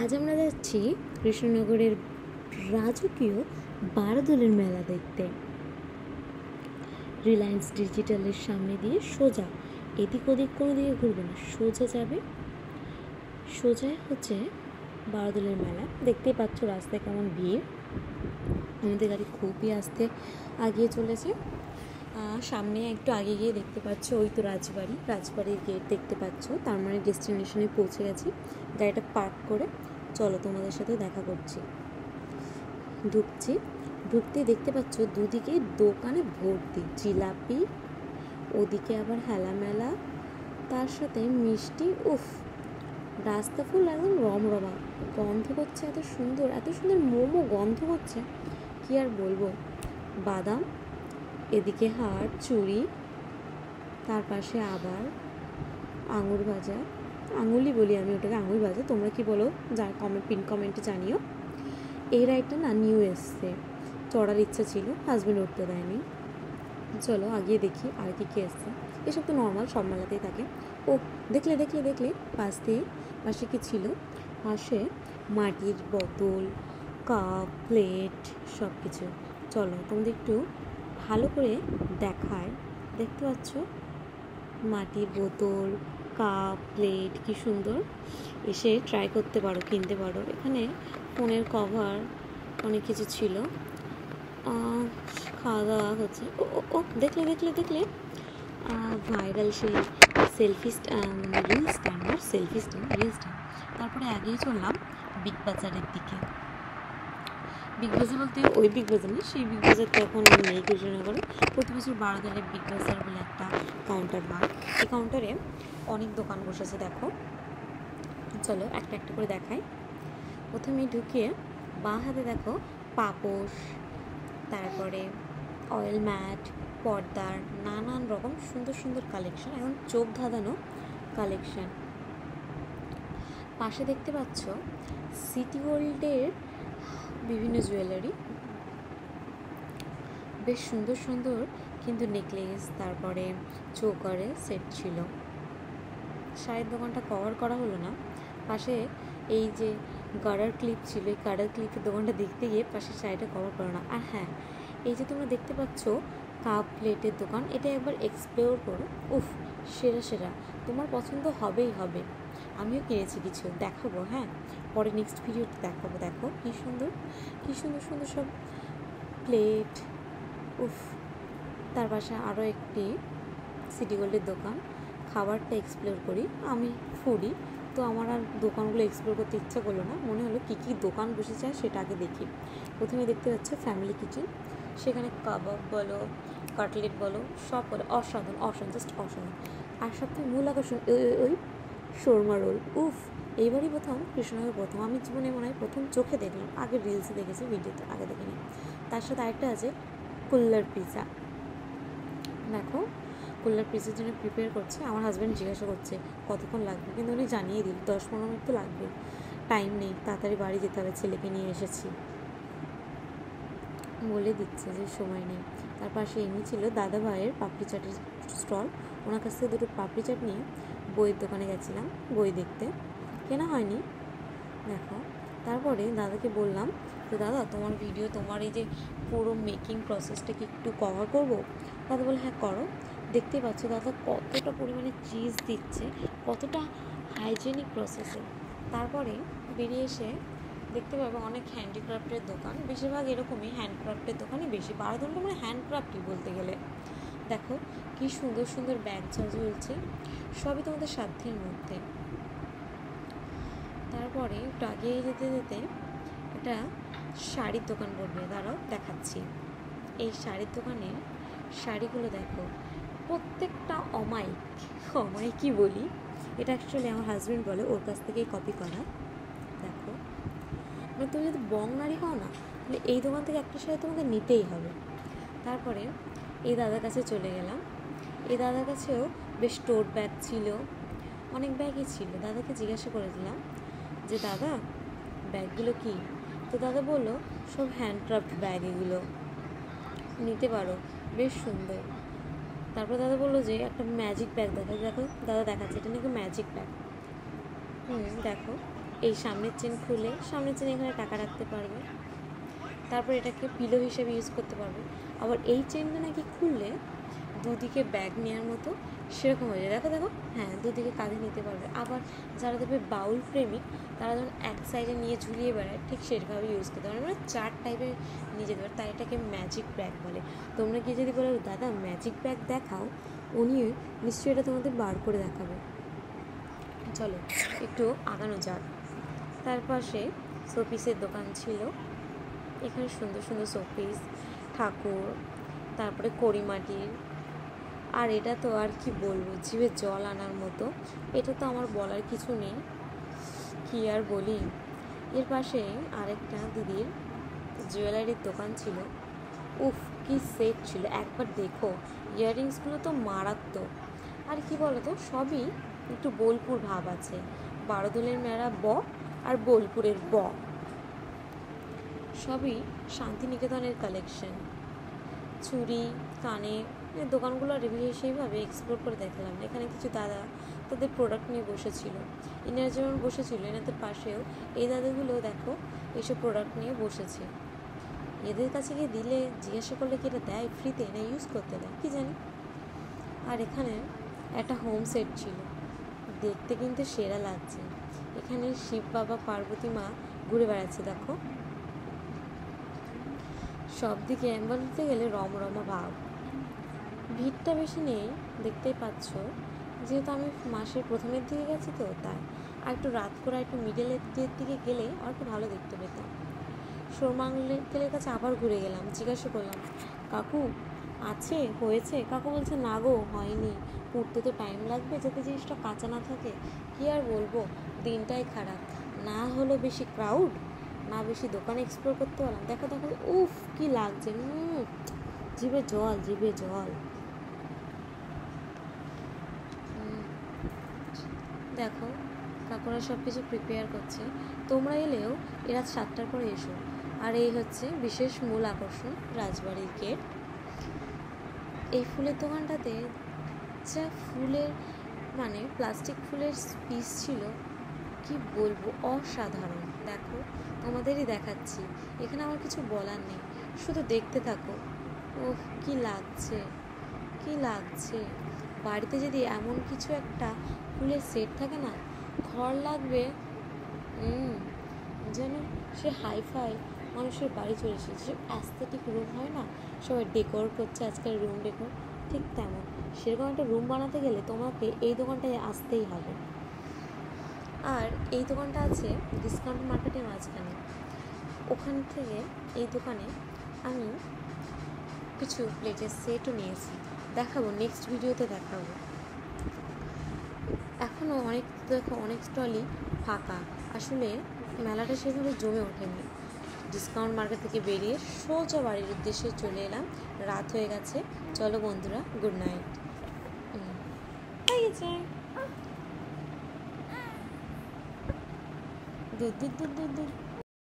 আজ আমরা যাচ্ছি কৃষ্ণনগরের রাজকীয় বারদোলের মেলা দেখতে। রিলায়েন্স ডিজিটালের সামনে দিয়ে সোজা, এদিক ওদিক কোনো দিকে ঘুরবে না, সোজা যাবে, সোজা হচ্ছে বারদোলের মেলা। দেখতেই পাচ্ছ রাস্তায় কেমন ভিড়। আমাদের গাড়ি খুবই আস্তে আগিয়ে চলেছে। সামনে একটু আগে গিয়ে দেখতে পাচ্ছ ওই তো রাজবাড়ির গেট দেখতে পাচ্ছ, তার মানে ডেস্টিনেশনে পৌঁছে গেছি। গাড়িটা পার্ক করে চলো তোমাদের সাথে দেখা করছি। ঢুকতে দেখতে পাচ্ছ দুদিকে দোকানে ভর্তি জিলাপি, ওদিকে আবার হেলা মেলা, তার সাথে মিষ্টি। উফ, রাস্তা ফুল একদম রমরমা, গন্ধ করছে এত সুন্দর মোমো গন্ধ করছে, কি আর বলবো। বাদাম, এদিকে হার, চুড়ি, তার পাশে আবার আঙুর ভাজা, আঙুলি বলি আমি ওটাকে, আঙুর ভাজা, তোমরা কি বলো যা পিন কমেন্টে জানিও। এই রাইডটা না নিউ এসছে, চড়ার ইচ্ছা ছিল, হাজব্যান্ড উঠতে দেয়নি। চলো আগিয়ে দেখি আর কি কি এসছে। এসব তো নর্মাল, সব মেলাতেই থাকে। ও দেখলে পাশে কি ছিল, পাশে মাটির বোতল, কাপ, প্লেট, সব কিছু। চলো তোমাদের একটু ভালো করে দেখায়। দেখতে পাচ্ছ মাটির বোতল, কাপ, প্লেট, কি সুন্দর। এসে ট্রাই করতে পারো, কিনতে পারো। এখানে ফোনের কভার, অনেক কিছু ছিল। খাওয়া দাওয়া হচ্ছে। ও দেখলে ভাইরাল সেই সেলফি রিল স্ট্যান্ড। তারপরে এগিয়ে চললাম বিগ বাজারের দিকে। বিগ বাজার বলতে ওই বিগ বাজার না, সেই বিগ বাজার তো এখন নেই কৃষ্ণনগরে। প্রতি বছর বারোদলের বিগ বাজার বলে একটা কাউন্টার হয়, এই কাউন্টারে অনেক দোকান বসেছে। দেখো, চলো একটা একটা করে দেখাই। প্রথমে ঢুকিয়ে বাঁ হাতে দেখো পাপোশ, তারপরে অয়েল ম্যাট, পর্দার নানান রকম সুন্দর কালেকশন, এখন চোখ ধাঁধানো কালেকশন। পাশে দেখতে পাচ্ছ সিটি গোল্ডের বিভিন্ন জুয়েলারি, বেশ সুন্দর কিন্তু নেকলেস, তারপরে চোকারের সেট ছিল। শাড়ির দোকানটা কভার করা হলো না। পাশে এই যে গার্ডার ক্লিপ ছিল, এই গার্ডার ক্লিপের দোকানটা দেখতে গিয়ে পাশে শাড়িটা কভার করো না। আর হ্যাঁ, এই যে তোমরা দেখতে পাচ্ছ কাপ প্লেটের দোকান, এটা একবার এক্সপ্লোর করো। উফ, সেরা, তোমার পছন্দ হবেই হবে। আমিও কিনেছি কিছু, দেখাবো। হ্যাঁ, পরে নেক্সট ভিডিওতে দেখাবো। দেখো কি সুন্দর সব প্লেট। উফ, তার পাশে আরও একটি সিটি গোল্ডের দোকান। খাবারটা এক্সপ্লোর করি, আমি ফুডি, তো আমার আর দোকানগুলো এক্সপ্লোর করতে ইচ্ছা করলো না। মনে হলো কী দোকান বসেছে সেটা আগে দেখি। প্রথমে দেখতে পাচ্ছ ফ্যামিলি কিচেন, সেখানে কাবাব বলো, কাটলেট বলো, সব বলো অসাধারণ, জাস্ট অসাধারণ। আর সবথেকে মূল আকর্ষণ ওই শর্মা রোল। উফ, এইবারই কৃষ্ণনগর প্রথম আমি জীবনে মনে হয় প্রথম চোখে দেখলাম। আগে রিলসে দেখেছি, ভিডিওতে আগে দেখিনি। তার সাথে আরেকটা আছে কুল্লার পিৎজা। দেখো, কুল্লার পিৎজার জন্য প্রিপেয়ার করছে। আমার হাজব্যান্ড জিজ্ঞাসা করছে কতক্ষণ লাগবে, কিন্তু উনি জানিয়ে দিল 10-15 মিনিট তো লাগবে। টাইম নেই, তাড়াতাড়ি বাড়ি যেতে হবে, ছেলেকে নিয়ে এসেছি, বলে দিচ্ছে যে সময় নেই। তার পাশে এমনি ছিল দাদা ভাইয়ের পাপড়ি চাটের স্টল। ওনার কাছ থেকে দুটো পাপড়ি চাট নিয়ে বইয়ের দোকানে গেছিলাম বই দেখতে, কেনা হয়নি। দেখো, তারপরে দাদাকে বললাম যে দাদা তোমার ভিডিও, তোমার এই যে পুরো মেকিং প্রসেসটা কি একটু কভার করবো? দাদা বলে হ্যাঁ করো। দেখতেই পাচ্ছ দাদা কতটা পরিমাণে চিজ দিচ্ছে, কতটা হাইজেনিক প্রসেসে। তারপরে বেরিয়ে এসে দেখতে পাবে অনেক হ্যান্ডিক্রাফটের দোকান, বেশিরভাগ এরকমই হ্যান্ডক্রাফটের দোকানই বেশি। বারোদণ্ডটা মানে হ্যান্ডক্রাফটই বলতে গেলে। দেখো কি সুন্দর ব্যাগ ঝুলছে, সবই তোমাদের সাধ্যের মধ্যে। তারপরে একটু আগে যেতে একটা শাড়ির দোকান পড়বে, দাঁড়াও দেখাচ্ছি। এই শাড়ির দোকানের শাড়িগুলো দেখো, প্রত্যেকটা অমায়িকই বলি, এটা অ্যাকচুয়ালি আমার হাজব্যান্ড বলে, ওর কাছ থেকেই কপি করা। দেখো, মানে তুমি যদি বং নারী হও না, তাহলে এই দোকান থেকে একটা শাড়ি তোমাকে নিতেই হবে। তারপরে এই দাদার কাছে চলে গেলাম। এই দাদার কাছেও বেশ টোট ব্যাগ ছিল, অনেক ব্যাগই ছিল। দাদাকে জিজ্ঞাসা করেছিলাম যে দাদা ব্যাগগুলো কি? তো দাদা বললো সব হ্যান্ডক্রাফট ব্যাগ, এগুলো নিতে পারো, বেশ সুন্দর। তারপর দাদা বললো যে একটা ম্যাজিক ব্যাগ দেখো, দাদা দেখাচ্ছে, এটা নাকি ম্যাজিক ব্যাগ। দেখো এই সামনের চেন খুলে সামনের চেন এখানে টাকা রাখতে পারবে, তারপর এটাকে পিলো হিসেবে ইউজ করতে পারবে। আবার এই চেনটা নাকি খুললে দুদিকে ব্যাগ নেওয়ার মতো সেরকম হয়ে যায়। দেখো দেখো, হ্যাঁ দুদিকে কাঁধে নিতে পারবে। আবার যারা দেখবে বাউল প্রেমিক তারা যখন এক সাইডে নিয়ে ঝুলিয়ে বেড়ায় ঠিক সেভাবে ইউজ করতে পারে, মানে 4 টাইপের নিয়ে যেতে পারে, তাই এটাকে ম্যাজিক ব্যাগ বলে। তোমরা কি যদি বলো দাদা ম্যাজিক ব্যাগ দেখাও, উনি নিশ্চয়ই এটা তোমাদের বার করে দেখাবে। চলো একটু আগানো যাক। তার পাশে শোপিসের দোকান ছিল, এখানে সুন্দর সুন্দর শোপিস, ঠাকুর, তারপরে কড়িমাটির। আর এটা তো আর কি বলবো, জিভে জল আনার মতো, এটা তো আমার বলার কিছু নেই, কি আর বলি। এর পাশে আরেকটা দিদির জুয়েলারির দোকান ছিল, উফ কি সেট ছিল, একবার দেখো ইয়াররিংসগুলো তো মারাত্মক। আর কি বলো তো, সবই একটু বোলপুর ভাব আছে, বারোদোলের মেলা ব আর বোলপুরের ব, সবই শান্তিনিকেতনের কালেকশন। চুড়ি, কানে, দোকানগুলো রিভিউ সেইভাবে এক্সপ্লোর করে দেখলাম। এখানে কিছু দাদা তাদের প্রোডাক্ট নিয়ে বসেছিল, এনারা যেমন বসেছিল এনাদের পাশেও এই দাদাগুলো দেখো এইসব প্রোডাক্ট নিয়ে বসেছে। এদের কাছে গিয়ে দিলে জিজ্ঞাসা করলে কি এটা দেয় ফ্রিতে না ইউজ করতে দেয় কি জানি। আর এখানে একটা হোম সেট ছিল, দেখতে কিন্তু সেরা লাগছে। এখানে শিব বাবা পার্বতী মা ঘুরে বেড়াচ্ছে দেখো, সব দিকে বলতে গেলে রমরমা ভাব। ভিড়টা বেশি নেই, দেখতেই পাচ্ছ, যেহেতু আমি মাসের প্রথমের দিকে গেছি তো তাই। আর একটু রাত করে একটু মিডলের দিকে গেলে আর একটু ভালো দেখতে পেতাম। শোরমাঙ্গলের কাছে আবার ঘুরে গেলাম, জিজ্ঞাসা করলাম কাকু আছে হয়েছে? কাকু বলছে না গো হয়নি, পুড়তে তো টাইম লাগবে, যাতে জিনিসটা কাঁচা না থাকে। কি আর বলবো, দিনটাই খারাপ, না হলো বেশি ক্রাউড, না বেশি দোকানে এক্সপ্লোর করতে পারলাম। দেখো দেখো, উফ কি লাগছে, জিভে জল, জিভে জল। দেখো কাকুরা সব কিছু প্রিপেয়ার করছে, তোমরা এলেও রাত 7টার পরে এসো। আর এই হচ্ছে বিশেষ মূল আকর্ষণ, রাজবাড়ির গেট। এই ফুলের দোকানটাতে যা ফুলের মানে প্লাস্টিক ফুলের পিস ছিল কি বলবো, অসাধারণ। দেখো তোমাদেরই দেখাচ্ছি, এখানে আমার কিছু বলার নেই, শুধু দেখতে থাকো। ওহ কি লাগছে, কি লাগছে। বাড়িতে যদি এমন কিছু একটা ফুলের সেট থাকে না, ঘর লাগবে যেন সে হাইফাই মানুষের বাড়ি চলে এসেছে। অ্যাস্থেটিক রুম হয় না, সবাই ডেকোর করছে আজকাল, রুম ডেকোর, ঠিক তেমন সেরকম একটা রুম বানাতে গেলে তোমাকে এই দোকানটায় আসতেই হবে। আর এই দোকানটা আছে ডিসকাউন্ট মার্কেটের মাঝখানে, ওখান থেকে এই দোকানে আমি কিছু প্লেটের সেটও নিয়েছি, দেখাবো নেক্সট ভিডিওতে দেখাবো। এখনও অনেক দেখো অনেক স্টলই ফাঁকা, আসলে মেলাটা সেভাবে জমে ওঠেনি। ডিসকাউন্ট মার্কেট থেকে বেরিয়ে সোজা বাড়ির উদ্দেশ্যে চলে এলাম, রাত হয়ে গেছে। চলো বন্ধুরা, গুড নাইট। হয়ে গেছে দুধ দুধ দুধ দুধ দুধ।